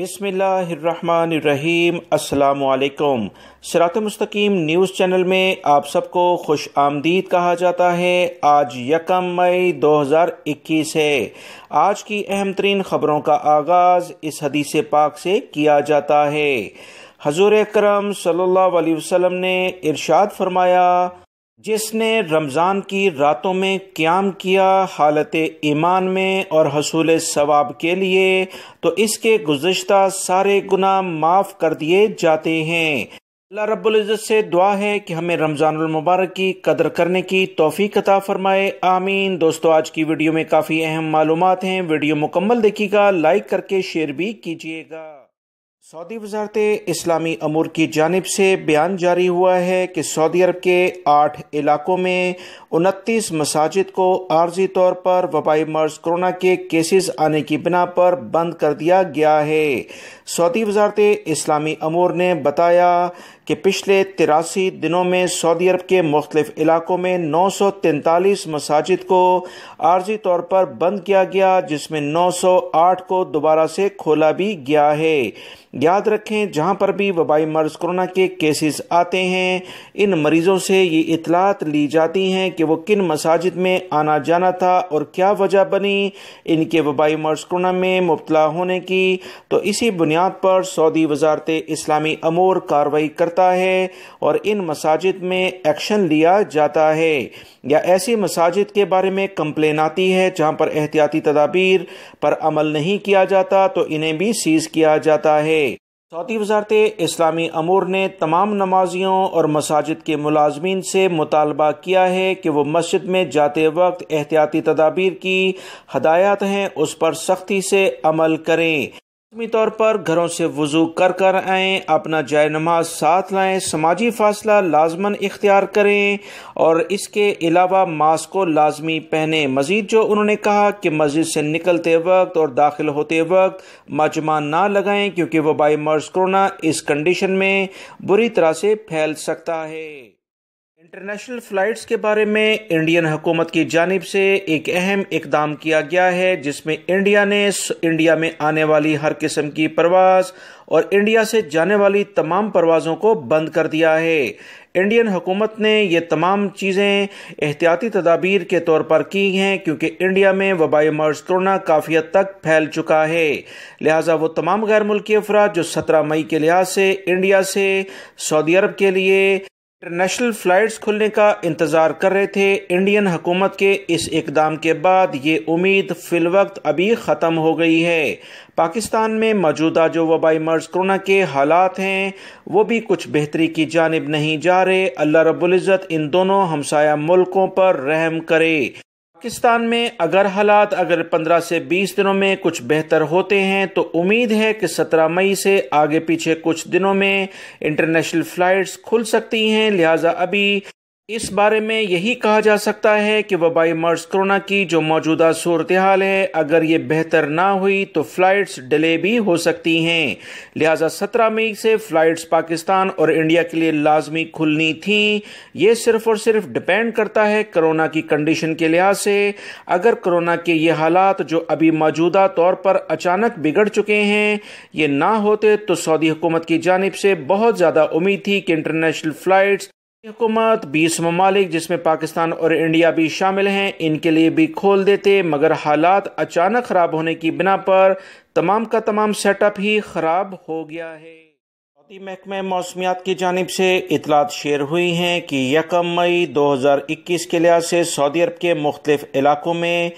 بسم اللہ الرحمن الرحیم۔ السلام علیکم۔ صراط مستقیم نیوز چینل میں آپ سب کو خوش آمدید کہا جاتا ہے۔ آج 1 مئی 2021 ہے۔ آج کی اہم ترین خبروں کا آغاز اس حدیث پاک سے کیا جاتا ہے۔ حضور اکرم صلی اللہ علیہ وسلم نے ارشاد فرمایا، جس نے رمضان کی راتوں میں قیام کیا حالت ایمان میں اور حصول ثواب کے لیے، تو اس کے گزشتہ سارے گناہ معاف کر دیے جاتے ہیں۔ اللہ رب العزت سے دعا ہے کہ ہمیں رمضان المبارک کی قدر کرنے کی توفیق عطا فرمائے، آمین۔ دوستو، آج کی ویڈیو میں کافی اہم معلومات ہیں، ویڈیو مکمل دیکھیے گا، لائک کر کے شیئر بھی کیجیے گا۔ سعودی وزارت اسلامی امور کی جانب سے بیان جاری ہوا ہے کہ سعودی عرب کے 8 علاقوں میں 29 مساجد کو عارضی طور پر وبائی مرض کرونا کے کیسز آنے کی بنا پر بند کر دیا گیا ہے۔ سعودی وزارت اسلامی امور نے بتایا کہ پچھلے 83 دنوں میں سعودی عرب کے مختلف علاقوں میں 943 مساجد کو عارضی طور پر بند کیا گیا، جس میں 908 کو دوبارہ سے کھولا بھی گیا ہے۔ یاد رکھیں، جہاں پر بھی وبائی مرض کرونا کے کیسز آتے ہیں، ان مریضوں سے یہ اطلاعات لی جاتی ہیں کہ وہ کن مساجد میں آنا جانا تھا اور کیا وجہ بنی ان کے وبائی مرض کرونا میں مبتلا ہونے کی، تو اسی بنیاد پر سعودی وزارت اسلامی امور کارروائی کرتا ہے اور ان مساجد میں ایکشن لیا جاتا ہے، یا ایسی مساجد کے بارے میں کمپلین آتی ہے جہاں پر احتیاطی تدابیر پر عمل نہیں کیا جاتا تو انہیں بھی سیز کیا جاتا ہے۔ سعودی وزارت اسلامی امور نے تمام نمازیوں اور مساجد کے ملازمین سے مطالبہ کیا ہے کہ وہ مسجد میں جاتے وقت احتیاطی تدابیر کی ہدایات ہیں اس پر سختی سے عمل کریں۔ لازمی طور پر گھروں سے وضو کر کر آئیں، اپنا جائے نماز ساتھ لائیں، سماجی فاصلہ لازماً اختیار کریں اور اس کے علاوہ ماسک کو لازمی پہنیں۔ مزید جو انہوں نے کہا کہ مسجد سے نکلتے وقت اور داخل ہوتے وقت مجمع نہ لگائیں، کیونکہ وبائی مرض کرونا اس کنڈیشن میں بری طرح سے پھیل سکتا ہے۔ انٹرنیشنل فلائٹس کے بارے میں انڈین حکومت کی جانب سے ایک اہم اقدام کیا گیا ہے، جس میں انڈیا نے انڈیا میں آنے والی ہر قسم کی پرواز اور انڈیا سے جانے والی تمام پروازوں کو بند کر دیا ہے۔ انڈین حکومت نے یہ تمام چیزیں احتیاطی تدابیر کے طور پر کی ہیں، کیونکہ انڈیا میں وبائی مرض کرونا کافی حد تک پھیل چکا ہے، لہٰذا وہ تمام غیر ملکی افراد جو 17 مئی کے لحاظ سے انڈیا سے سعودی عرب کے لیے انٹرنیشنل فلائٹس کھلنے کا انتظار کر رہے تھے، انڈین حکومت کے اس اقدام کے بعد یہ امید فی الوقت ابھی ختم ہو گئی ہے۔ پاکستان میں موجودہ جو وبائی مرض کرونا کے حالات ہیں وہ بھی کچھ بہتری کی جانب نہیں جا رہے۔ اللہ رب العزت ان دونوں ہمسایہ ملکوں پر رحم کرے۔ پاکستان میں اگر حالات 15 سے 20 دنوں میں کچھ بہتر ہوتے ہیں تو امید ہے کہ 17 مئی سے آگے پیچھے کچھ دنوں میں انٹرنیشنل فلائٹس کھل سکتی ہیں، لہٰذا ابھی اس بارے میں یہی کہا جا سکتا ہے کہ وبائی مرض کرونا کی جو موجودہ صورتحال ہے اگر یہ بہتر نہ ہوئی تو فلائٹس ڈیلے بھی ہو سکتی ہیں، لہٰذا 17 مئی سے فلائٹس پاکستان اور انڈیا کے لیے لازمی کھلنی تھیں۔ یہ صرف اور صرف ڈیپینڈ کرتا ہے کرونا کی کنڈیشن کے لحاظ سے۔ اگر کرونا کے یہ حالات جو ابھی موجودہ طور پر اچانک بگڑ چکے ہیں یہ نہ ہوتے تو سعودی حکومت کی جانب سے بہت زیادہ امید تھی کہ انٹرنیشنل فلائٹس حکومت 20 ممالک جس میں پاکستان اور انڈیا بھی شامل ہیں ان کے لیے بھی کھول دیتے، مگر حالات اچانک خراب ہونے کی بنا پر تمام کا تمام سیٹ اپ ہی خراب ہو گیا ہے۔ سعودی محکمہ موسمیات کی جانب سے اطلاعات شیئر ہوئی ہیں کہ 1 مئی 2021 کے لحاظ سے سعودی عرب کے مختلف علاقوں میں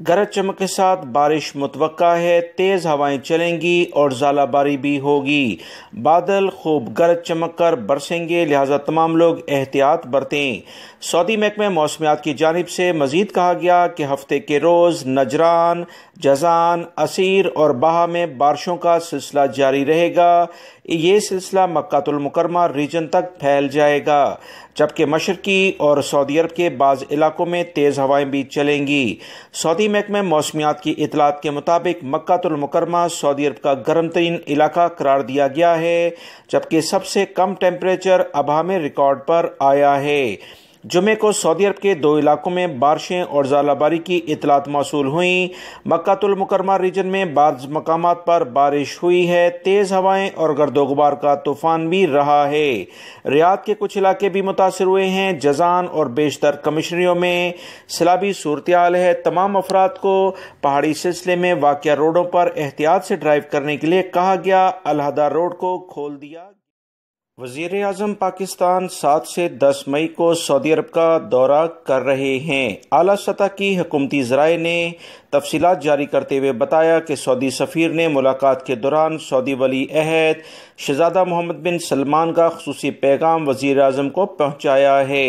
گرج چمک کے ساتھ بارش متوقع ہے، تیز ہوائیں چلیں گی اور ژالہ باری بھی ہوگی، بادل خوب گرج چمک کر برسیں گے، لہٰذا تمام لوگ احتیاط برتیں۔ سعودی محکمہ موسمیات کی جانب سے مزید کہا گیا کہ ہفتے کے روز نجران، جازان، عسیر اور باہا میں بارشوں کا سلسلہ جاری رہے گا، یہ سلسلہ مکہ المکرمہ ریجن تک پھیل جائے گا، جبکہ مشرقی اور سعودی عرب کے بعض علاقوں میں تیز ہوائیں بھی چلیں گی۔ سعودی محکمہ موسمیات کی اطلاعات کے مطابق مکہ المکرمہ سعودی عرب کا گرم ترین علاقہ قرار دیا گیا ہے، جبکہ سب سے کم ٹیمپریچر ابہا میں ریکارڈ پر آیا ہے۔ जुमे को सऊदी अरब के 2 इलाकों में बारिशें और ज़ालाबारी की इतलात मौसूल हुई। मक्कातुल मुकर्रमा रीजन में बाज़ मकामात पर बारिश हुई है। तेज़ हवाएं और गर्दो गुबार का तूफान भी रहा है। रियाद के कुछ इलाके भी मुतासिर हुए हैं। जजान और बेशतर कमिश्नरियों में सैलाबी सूरत-ए-हाल है। तमाम अफराद को पहाड़ी सिलसिले में वाक़िया रोडों पर एहतियात से ड्राइव करने के लिए कहा गया। अलहदा रोड को खोल दिया। वज़ीर आज़म पाकिस्तान 7 से 10 मई को सऊदी अरब का दौरा कर रहे हैं। आला सतह की हुकूमती ज़राए ने तफसीलात जारी करते हुए बताया कि सऊदी सफ़ीर ने मुलाकात के दौरान सऊदी वली अहद शहज़ादा मोहम्मद बिन सलमान का ख़ुसूसी पैगाम वज़ीर आज़म को पहुँचाया है।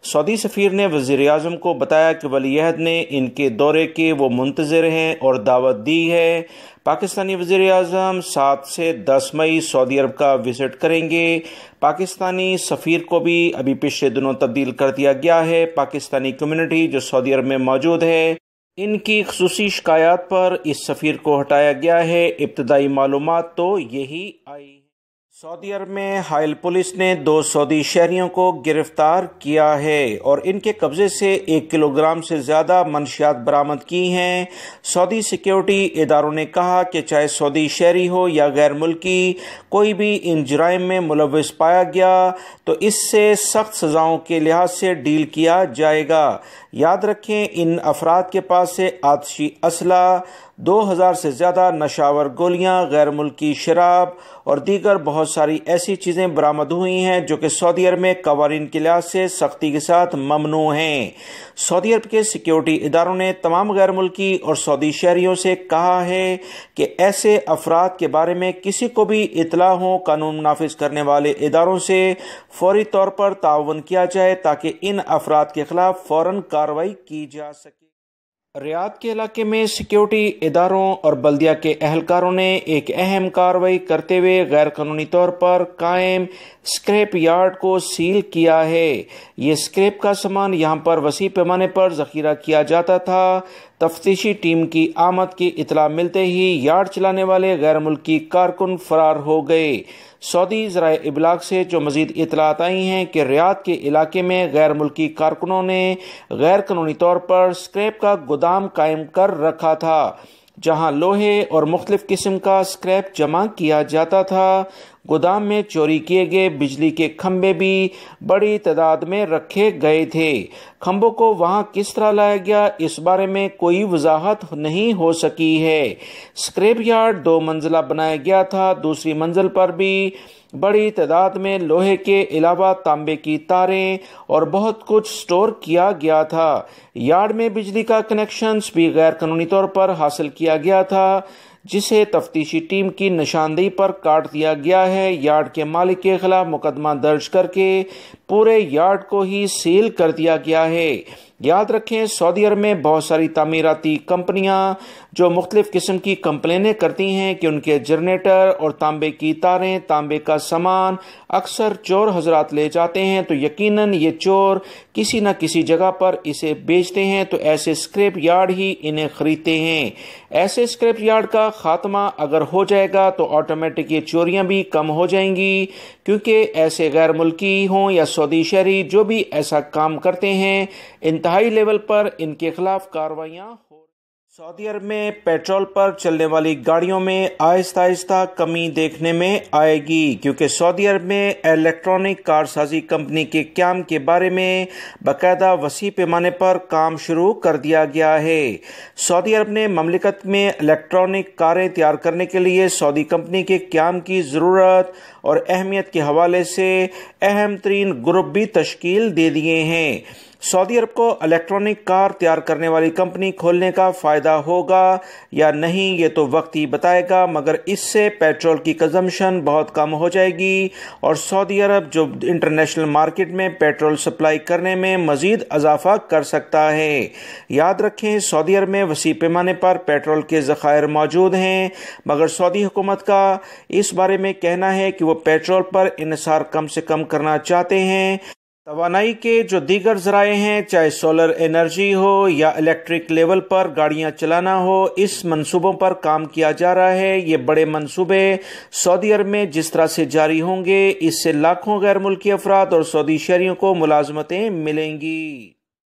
सऊदी सफ़ीर ने वज़ीर आज़म को बताया कि वली अहद ने इनके दौरे के वो मुंतज़िर हैं और दावत दी है। पाकिस्तानी वज़ीर आज़म 7 से 10 मई सऊदी अरब का विज़िट करेंगे। पाकिस्तानी सफ़ीर को भी अभी पिछले दिनों तब्दील कर दिया गया है। पाकिस्तानी कम्युनिटी जो सऊदी अरब में मौजूद है, इनकी ख़ुसूसी शिकायत पर इस सफ़ीर को हटाया गया है। इब्तदाई मालूमात तो यही आई। सऊदी अरब में हाइल पुलिस ने 2 सऊदी शहरियों को गिरफ्तार किया है और इनके कब्जे से 1 किलोग्राम से ज़्यादा मनशियात बरामद की हैं। सऊदी सिक्योरिटी इदारों ने कहा कि चाहे सऊदी शहरी हो या गैर मुल्की, कोई भी इन जुराइम में मुलव्विस पाया गया तो इससे सख्त सज़ाओं के लिहाज से डील किया जाएगा। याद रखें, इन अफराद के पास से आतिशी असला, 2000 से ज़्यादा नशावर गोलियां, गैर मुल्की शराब और दीगर बहुत सारी ऐसी चीज़ें बरामद हुई हैं जो कि सऊदी अरब में कवानीन के लिहाज से सख्ती के साथ ममनू हैं। सऊदी अरब के सिक्योरिटी इदारों ने तमाम गैर मुल्की और सऊदी शहरियों से कहा है कि ऐसे अफराद के बारे में किसी को भी इतला हो, कानून नाफिज करने वाले इदारों से फौरी तौर पर ताउन किया जाए ताकि इन अफराद के खिलाफ फौरन कार्रवाई की जा सके। रियाद के इलाके में सिक्योरिटी इदारों और बल्दिया के अहलकारों ने एक अहम कार्रवाई करते हुए गैर कानूनी तौर पर कायम स्क्रैप यार्ड को सील किया है। ये स्क्रैप का सामान यहाँ पर वसी पैमाने पर ज़ख़ीरा किया जाता था। तफ्तीशी टीम की आमद की इतला मिलते ही यार्ड चलाने वाले गैर मुल्की कारकुन फरार हो गए। सऊदी ज़राए इबलाग से जो मज़ीद इतलात आई हैं कि रियाद के इलाके में गैर मुल्की कारकुनों ने गैर कानूनी तौर पर स्क्रैप का गोदाम कायम कर रखा था, जहां लोहे और मुख्तलिफ किस्म का स्क्रैप जमा किया जाता था। गोदाम में चोरी किए गए बिजली के खंभे भी बड़ी तादाद में रखे गए थे। खंभों को वहां किस तरह लाया गया, इस बारे में कोई वजाहत नहीं हो सकी है। स्क्रैप यार्ड 2 मंजिला बनाया गया था। दूसरी मंजिल पर भी बड़ी तादाद में लोहे के अलावा तांबे की तारें और बहुत कुछ स्टोर किया गया था। यार्ड में बिजली का कनेक्शन भी गैर कानूनी तौर पर हासिल किया गया था, जिसे तफ्तीशी टीम की निशानदेही पर काट दिया गया है। यार्ड के मालिक के खिलाफ मुकदमा दर्ज करके पूरे यार्ड को ही सील कर दिया गया है। याद रखें, सऊदी अरब में बहुत सारी तामीराती कंपनियां जो मुख्तलिफ किस्म की कंप्लेनें करती हैं कि उनके जनरेटर और तांबे की तारें, तांबे का सामान अक्सर चोर हजरात ले जाते हैं, तो यकीनन ये चोर किसी न किसी जगह पर इसे बेचते हैं, तो ऐसे स्क्रैप यार्ड ही इन्हें खरीदते हैं। ऐसे स्क्रैप यार्ड का खात्मा अगर हो जाएगा तो ऑटोमेटिक ये चोरियां भी कम हो जाएंगी, क्योंकि ऐसे गैर मुल्की हों या सऊदी शहरी जो भी ऐसा काम करते हैं, इंतहाई लेवल पर इनके खिलाफ कार्रवाइयां हो। सऊदी अरब में पेट्रोल पर चलने वाली गाड़ियों में आहिस्ता आहिस्ता कमी देखने में आएगी, क्योंकि सऊदी अरब में इलेक्ट्रॉनिक कारसाजी कंपनी के क़याम के बारे में बाकायदा वसी पैमाने पर काम शुरू कर दिया गया है। सऊदी अरब ने ममलिकत में इलेक्ट्रॉनिक कारें तैयार करने के लिए सऊदी कंपनी के क़याम की ज़रूरत और अहमियत के हवाले से अहम तरीन ग्रुप भी तश्कील दे दिए हैं। सऊदी अरब को इलेक्ट्रॉनिक कार तैयार करने वाली कंपनी खोलने का फ़ायदा होगा या नहीं, ये तो वक्त ही बताएगा, मगर इससे पेट्रोल की कंजम्पशन बहुत कम हो जाएगी और सऊदी अरब जो इंटरनेशनल मार्केट में पेट्रोल सप्लाई करने में मज़ीद इजाफा कर सकता है। याद रखें, सऊदी अरब में वसी पैमाने पर पेट्रोल के ज़खायर मौजूद हैं, मगर सऊदी हुकूमत का इस बारे में कहना है कि वो पेट्रोल पर इन्हिसार कम से कम करना चाहते हैं। توانائی کے جو دیگر ذرائع ہیں، چاہے سولر انرجی ہو یا الیکٹرک لیول پر گاڑیاں چلانا ہو، اس منصوبوں پر کام کیا جا رہا ہے۔ یہ بڑے منصوبے سعودی عرب میں جس طرح سے جاری ہوں گے، اس سے لاکھوں غیر ملکی افراد اور سعودی شہریوں کو ملازمتیں ملیں گی۔